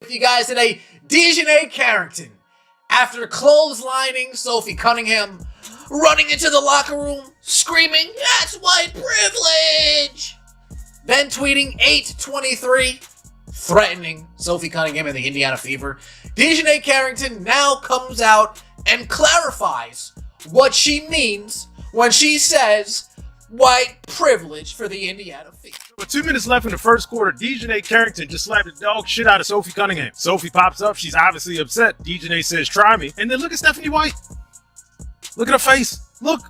with you guys today. DiJonai Carrington, after clotheslining Sophie Cunningham, running into the locker room, screaming, "That's white privilege!" Then tweeting 8/23, threatening Sophie Cunningham and the Indiana Fever. DiJonai Carrington now comes out and clarifies what she means when she says white privilege for the Indiana Fever. With 2 minutes left in the first quarter, DiJonai Carrington just slapped the dog shit out of Sophie Cunningham. Sophie pops up. She's obviously upset. DiJonai says, "Try me." And then look at Stephanie White. Look at her face. Look.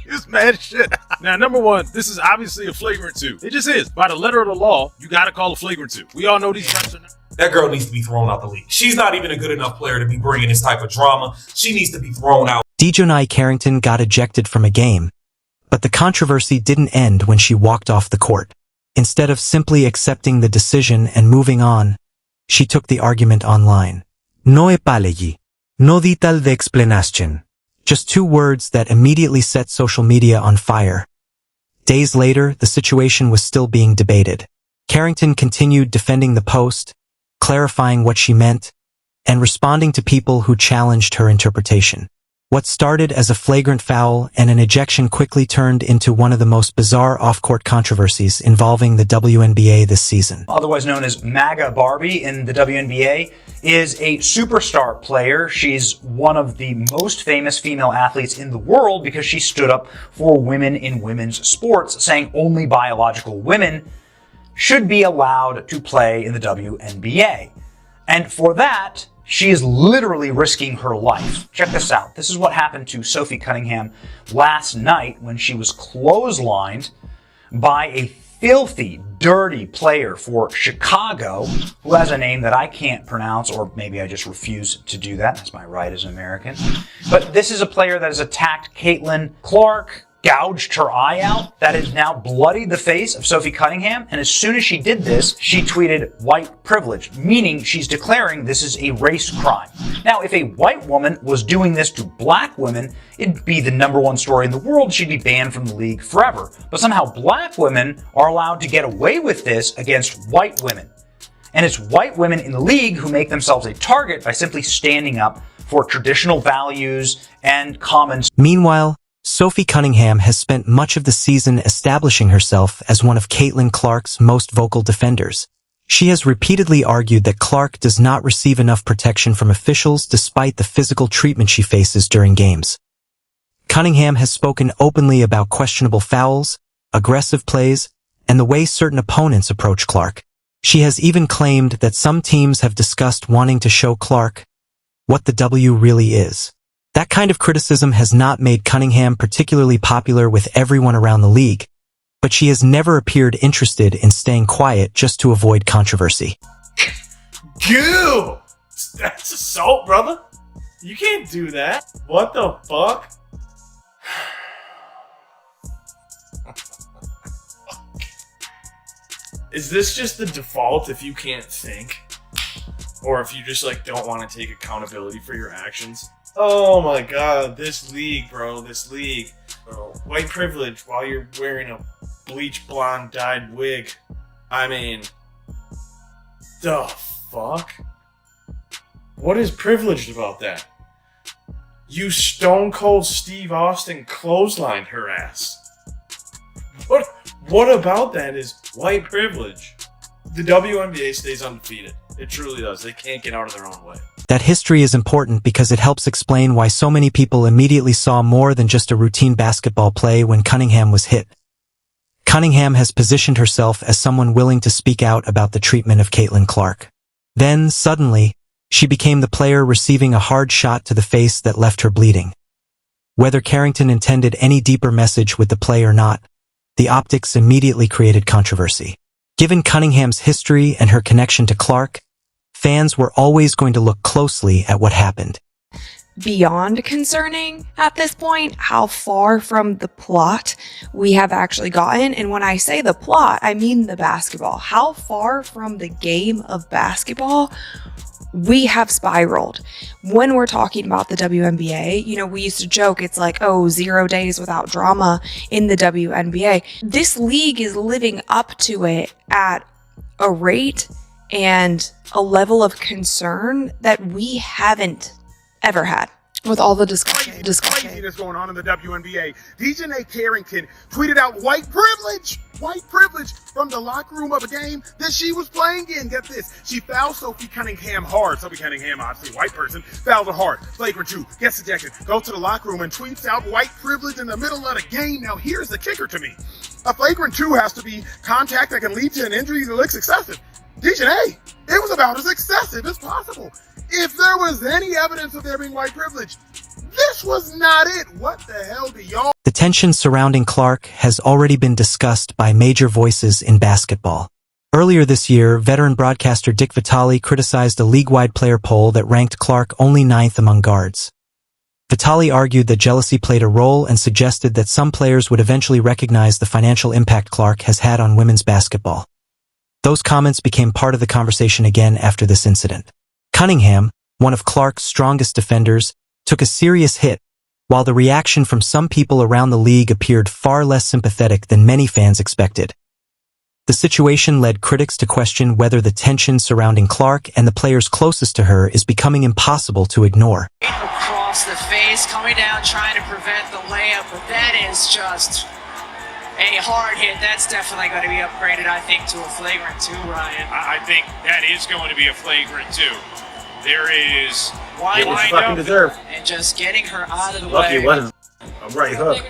She's mad as shit. Now, number one, this is obviously a flagrant 2. It just is. By the letter of the law, you got to call a flagrant 2. We all know these refs are not. That girl needs to be thrown out the league. She's not even a good enough player to be bringing this type of drama. She needs to be thrown out. DiJonai Carrington got ejected from a game, but the controversy didn't end when she walked off the court. Instead of simply accepting the decision and moving on, she took the argument online. No epalegi. No di tal de explanation. Just 2 words that immediately set social media on fire. Days later, the situation was still being debated. Carrington continued defending the post, clarifying what she meant, and responding to people who challenged her interpretation. What started as a flagrant foul and an ejection quickly turned into one of the most bizarre off-court controversies involving the WNBA this season. Otherwise known as MAGA Barbie in the WNBA, is a superstar player. She's one of the most famous female athletes in the world because she stood up for women in women's sports, saying only biological women should be allowed to play in the WNBA. And for that, she is literally risking her life. Check this out. This is what happened to Sophie Cunningham last night when she was clotheslined by a filthy, dirty player for Chicago who has a name that I can't pronounce, or maybe I just refuse to do that. That's my right as an American. But this is a player that has attacked Caitlin Clark, gouged her eye out, that has now bloodied the face of Sophie Cunningham. And as soon as she did this, she tweeted white privilege, meaning she's declaring this is a race crime. Now, if a white woman was doing this to black women, it'd be the #1 story in the world. She'd be banned from the league forever. But somehow black women are allowed to get away with this against white women. And it's white women in the league who make themselves a target by simply standing up for traditional values and common. Meanwhile, Sophie Cunningham has spent much of the season establishing herself as one of Caitlin Clark's most vocal defenders. She has repeatedly argued that Clark does not receive enough protection from officials despite the physical treatment she faces during games. Cunningham has spoken openly about questionable fouls, aggressive plays, and the way certain opponents approach Clark. She has even claimed that some teams have discussed wanting to show Clark what the W really is. That kind of criticism has not made Cunningham particularly popular with everyone around the league, but she has never appeared interested in staying quiet just to avoid controversy. Goo! That's assault, brother. You can't do that. What the fuck? Is this just the default if you can't think? Or if you just don't want to take accountability for your actions? Oh my god, this league, bro, this league. Bro. White privilege while you're wearing a bleach blonde dyed wig. I mean, the fuck? What is privileged about that? You stone cold Steve Austin clotheslined her ass. What about that is white privilege? The WNBA stays undefeated. It truly does. They can't get out of their own way. That history is important because it helps explain why so many people immediately saw more than just a routine basketball play when Cunningham was hit. Cunningham has positioned herself as someone willing to speak out about the treatment of Caitlin Clark. Then, suddenly, she became the player receiving a hard shot to the face that left her bleeding. Whether Carrington intended any deeper message with the play or not, the optics immediately created controversy. Given Cunningham's history and her connection to Clark, fans were always going to look closely at what happened. Beyond concerning at this point how far from the plot we have actually gotten. And when I say the plot, I mean the basketball. How far from the game of basketball we have spiraled. When we're talking about the WNBA, we used to joke, it's like, 0 days without drama in the WNBA. This league is living up to it at a rate and a level of concern that we haven't ever had. With all the discussion Craziness going on in the WNBA. DiJonai Carrington tweeted out white privilege from the locker room of a game that she was playing in. Get this, she fouled Sophie Cunningham hard. Sophie Cunningham, obviously white person, fouled her hard. Flagrant 2, gets ejected, goes to the locker room and tweets out white privilege in the middle of the game. Now here's the kicker to me. A flagrant 2 has to be contact that can lead to an injury that looks excessive. DiJonai, it was about as excessive as possible. If there was any evidence of there being white privilege, this was not it. What the hell do y'all? The tension surrounding Clark has already been discussed by major voices in basketball. Earlier this year, veteran broadcaster Dick Vitale criticized a league-wide player poll that ranked Clark only 9th among guards. Vitale argued that jealousy played a role and suggested that some players would eventually recognize the financial impact Clark has had on women's basketball. Those comments became part of the conversation again after this incident. Cunningham, one of Clark's strongest defenders, took a serious hit, while the reaction from some people around the league appeared far less sympathetic than many fans expected. The situation led critics to question whether the tension surrounding Clark and the players closest to her is becoming impossible to ignore. Across the face, coming down, trying to prevent the layup, but that is just a hard hit. That's definitely going to be upgraded, I think, to a flagrant 2, Ryan. I think that is going to be a flagrant 2. There is wide fucking deserve. And just getting her out of the Lucky way. it wasn't a right hook.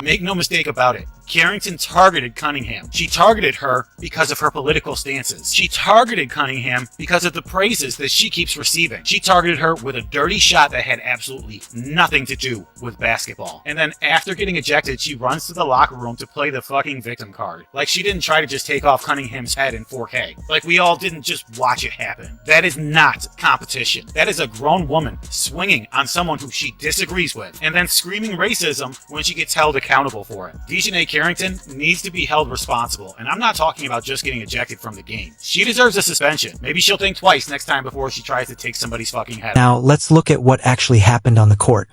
Make no mistake about it. Carrington targeted Cunningham. She targeted her because of her political stances. She targeted Cunningham because of the praises that she keeps receiving. She targeted her with a dirty shot that had absolutely nothing to do with basketball. And then after getting ejected, she runs to the locker room to play the fucking victim card. Like she didn't try to just take off Cunningham's head in 4K. Like we all didn't just watch it happen. That is not competition. That is a grown woman swinging on someone who she disagrees with and then screaming racism when she gets held accountable for it. DiJonai Carrington needs to be held responsible, and I'm not talking about just getting ejected from the game. She deserves a suspension. Maybe she'll think twice next time before she tries to take somebody's fucking head. Now, let's look at what actually happened on the court.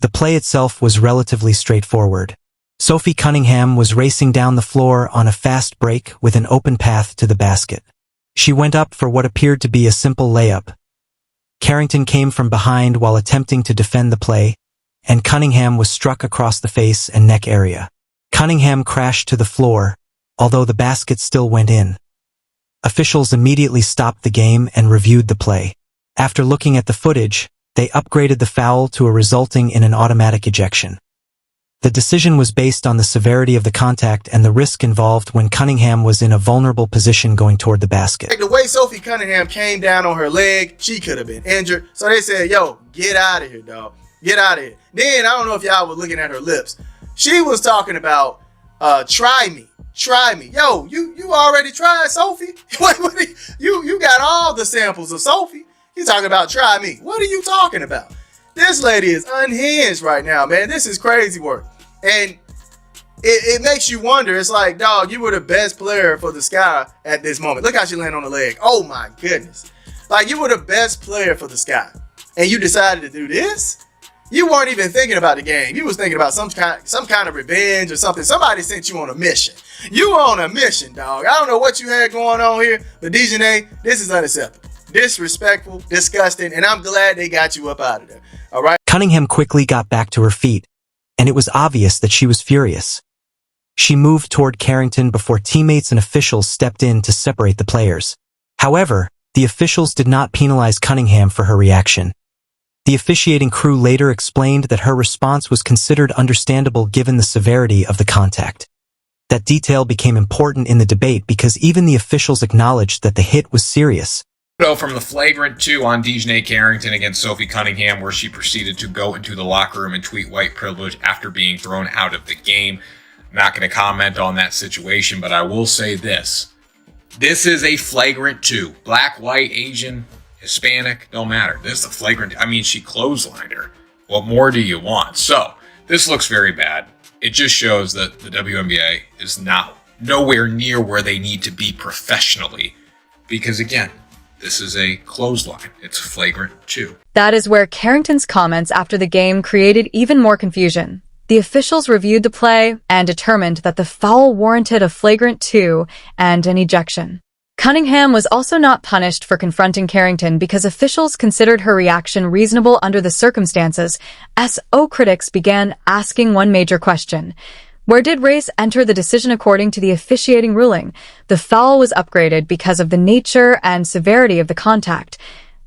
The play itself was relatively straightforward. Sophie Cunningham was racing down the floor on a fast break with an open path to the basket. She went up for what appeared to be a simple layup. Carrington came from behind while attempting to defend the play, and Cunningham was struck across the face and neck area. Cunningham crashed to the floor, although the basket still went in. Officials immediately stopped the game and reviewed the play. After looking at the footage, they upgraded the foul to a resulting in an automatic ejection. The decision was based on the severity of the contact and the risk involved when Cunningham was in a vulnerable position going toward the basket. Like the way Sophie Cunningham came down on her leg, she could have been injured. So they said, yo, get out of here, dog. Get out of here. Then, I don't know if y'all were looking at her lips. She was talking about, try me. Yo, you already tried Sophie. You got all the samples of Sophie. You talking about try me. What are you talking about? This lady is unhinged right now, man. This is crazy work. And it makes you wonder. It's like, dog, you were the best player for the Sky at this moment. Look how she landed on the leg. Oh my goodness. Like, you were the best player for the Sky. And you decided to do this? You weren't even thinking about the game. You was thinking about some kind of revenge or something. Somebody sent you on a mission. You were on a mission, dog. I don't know what you had going on here, but DiJonai, this is unacceptable. Disrespectful, disgusting, and I'm glad they got you up out of there. All right? Cunningham quickly got back to her feet, and it was obvious that she was furious. She moved toward Carrington before teammates and officials stepped in to separate the players. However, the officials did not penalize Cunningham for her reaction. The officiating crew later explained that her response was considered understandable given the severity of the contact. That detail became important in the debate because even the officials acknowledged that the hit was serious. So from the flagrant 2 on DiJonai Carrington against Sophie Cunningham, where she proceeded to go into the locker room and tweet white privilege after being thrown out of the game. I'm not going to comment on that situation, but I will say this. This is a flagrant 2. Black, white, Asian, Hispanic, don't matter. This is a flagrant. I mean, she clotheslined her. What more do you want? So, this looks very bad. It just shows that the WNBA is nowhere near where they need to be professionally. Because again, this is a clothesline. It's flagrant 2. That is where Carrington's comments after the game created even more confusion. The officials reviewed the play and determined that the foul warranted a flagrant 2 and an ejection. Cunningham was also not punished for confronting Carrington because officials considered her reaction reasonable under the circumstances. SO critics began asking one major question. Where did race enter the decision? According to the officiating ruling, the foul was upgraded because of the nature and severity of the contact,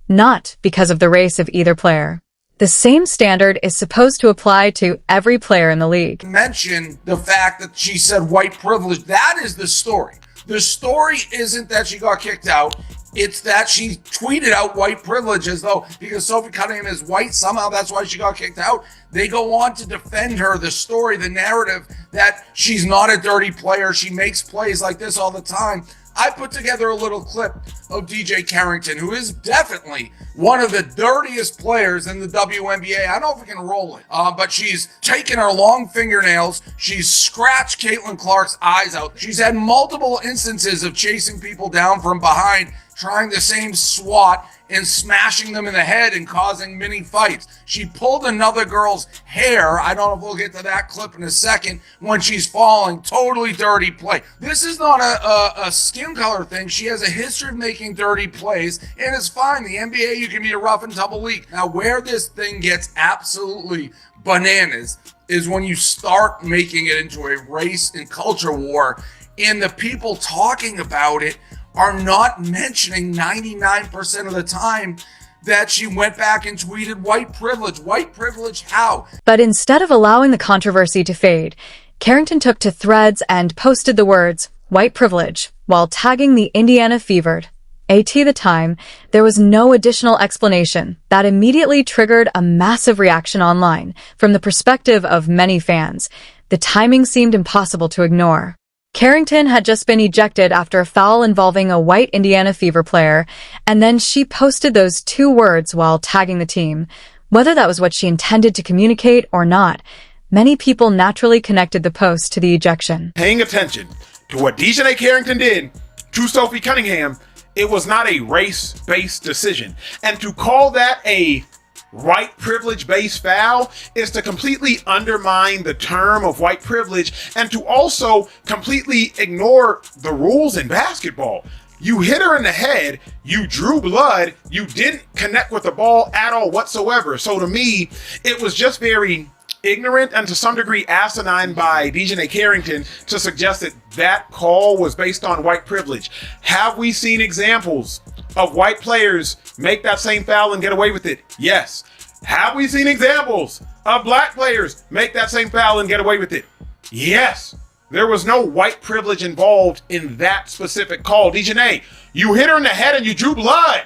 not because of the race of either player. The same standard is supposed to apply to every player in the league. Mention the fact that she said white privilege. That is the story. The story isn't that she got kicked out. It's that she tweeted out white privilege as though because Sophie Cunningham is white, somehow that's why she got kicked out. They go on to defend her, the story, the narrative that she's not a dirty player. She makes plays like this all the time. I put together a little clip of DiJonai Carrington, who is definitely one of the dirtiest players in the WNBA. I don't know if we can roll it, but she's taken her long fingernails. She's scratched Caitlin Clark's eyes out. She's had multiple instances of chasing people down from behind, trying the same swat and smashing them in the head and causing mini fights. She pulled another girl's hair. I don't know if we'll get to that clip in a second when she's falling. Totally dirty play. This is not a skin color thing. She has a history of making dirty plays, and it's fine. The NBA, you can be a rough and tumble league. Now, where this thing gets absolutely bananas is when you start making it into a race and culture war, and the people talking about it are not mentioning 99% of the time that she went back and tweeted white privilege. White privilege how? But instead of allowing the controversy to fade, Carrington took to Threads and posted the words, white privilege, while tagging the Indiana Fevered. At the time, there was no additional explanation that immediately triggered a massive reaction online from the perspective of many fans. The timing seemed impossible to ignore. Carrington had just been ejected after a foul involving a white Indiana Fever player, and then she posted those 2 words while tagging the team. Whether that was what she intended to communicate or not, many people naturally connected the post to the ejection. Paying attention to what DiJonai Carrington did to Sophie Cunningham, it was not a race-based decision. And to call that a white privilege-based foul is to completely undermine the term of white privilege and to also completely ignore the rules in basketball. You hit her in the head, you drew blood, you didn't connect with the ball at all whatsoever. So to me, it was just very ignorant and to some degree asinine by DiJonai Carrington to suggest that that call was based on white privilege. Have we seen examples of white players make that same foul and get away with it? Yes. Have we seen examples of black players make that same foul and get away with it? Yes. There was no white privilege involved in that specific call. DiJonai, you hit her in the head and you drew blood.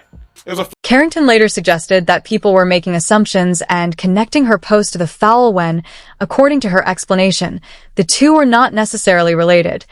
Carrington later suggested that people were making assumptions and connecting her post to the foul when, according to her explanation, the two were not necessarily related.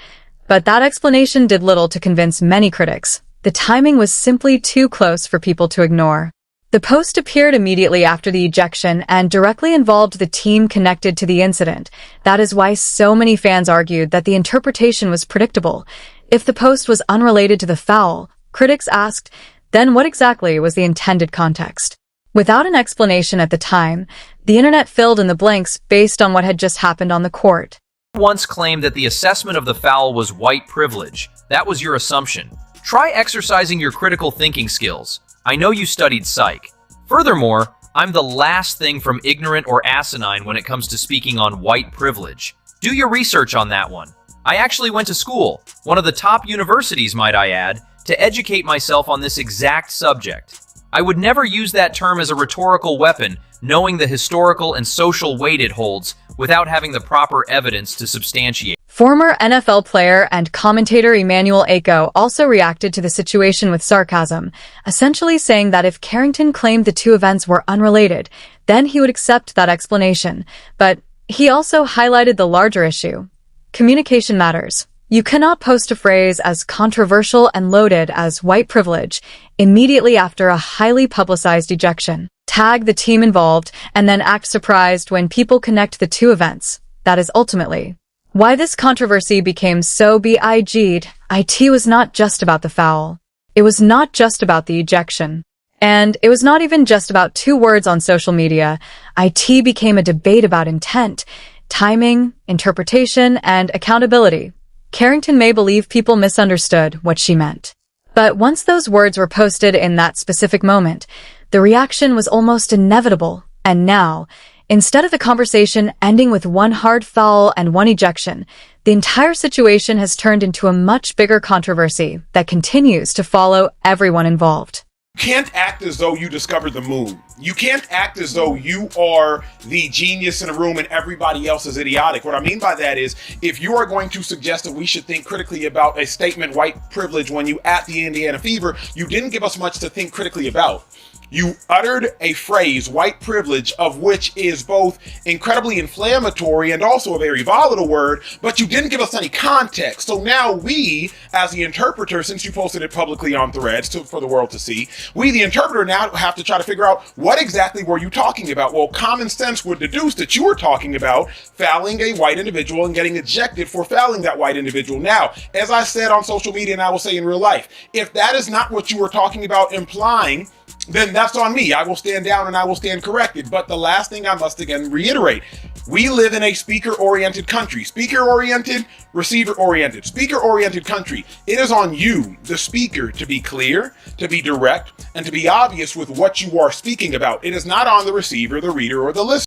But that explanation did little to convince many critics. The timing was simply too close for people to ignore. The post appeared immediately after the ejection and directly involved the team connected to the incident. That is why so many fans argued that the interpretation was predictable. If the post was unrelated to the foul, critics asked, then what exactly was the intended context? Without an explanation at the time, the internet filled in the blanks based on what had just happened on the court. Once claimed that the assessment of the foul was white privilege. That was your assumption. Try exercising your critical thinking skills. I know you studied psych. Furthermore, I'm the last thing from ignorant or asinine when it comes to speaking on white privilege. Do your research on that one. I actually went to school, one of the top universities, might I add, to educate myself on this exact subject. I would never use that term as a rhetorical weapon, knowing the historical and social weight it holds, without having the proper evidence to substantiate. Former NFL player and commentator Emmanuel Aiko also reacted to the situation with sarcasm, essentially saying that if Carrington claimed the two events were unrelated, then he would accept that explanation. But he also highlighted the larger issue. Communication matters. You cannot post a phrase as controversial and loaded as white privilege immediately after a highly publicized ejection. Tag the team involved and then act surprised when people connect the two events. That is ultimately why this controversy became so big'd. It was not just about the foul. It was not just about the ejection. And it was not even just about two words on social media. It became a debate about intent. timing, interpretation, and accountability. Carrington may believe people misunderstood what she meant. But once those words were posted in that specific moment, the reaction was almost inevitable. And now, instead of the conversation ending with one hard foul and one ejection, the entire situation has turned into a much bigger controversy that continues to follow everyone involved. You can't act as though you discovered the moon. You can't act as though you are the genius in a room and everybody else is idiotic. What I mean by that is, if you are going to suggest that we should think critically about a statement, white privilege, when you at the Indiana Fever, you didn't give us much to think critically about. You uttered a phrase, white privilege, of which is both incredibly inflammatory and also a very volatile word, but you didn't give us any context. So now we, as the interpreter, since you posted it publicly on Threads for the world to see, we, the interpreter, now have to try to figure out what exactly were you talking about. Well, common sense would deduce that you were talking about fouling a white individual and getting ejected for fouling that white individual. Now, as I said on social media and I will say in real life, if that is not what you were talking about implying, then that's on me. I will stand down and I will stand corrected. But the last thing I must again reiterate, we live in a speaker-oriented country. Speaker-oriented, receiver-oriented. Speaker-oriented country. It is on you, the speaker, to be clear, to be direct, and to be obvious with what you are speaking about. It is not on the receiver, the reader, or the listener.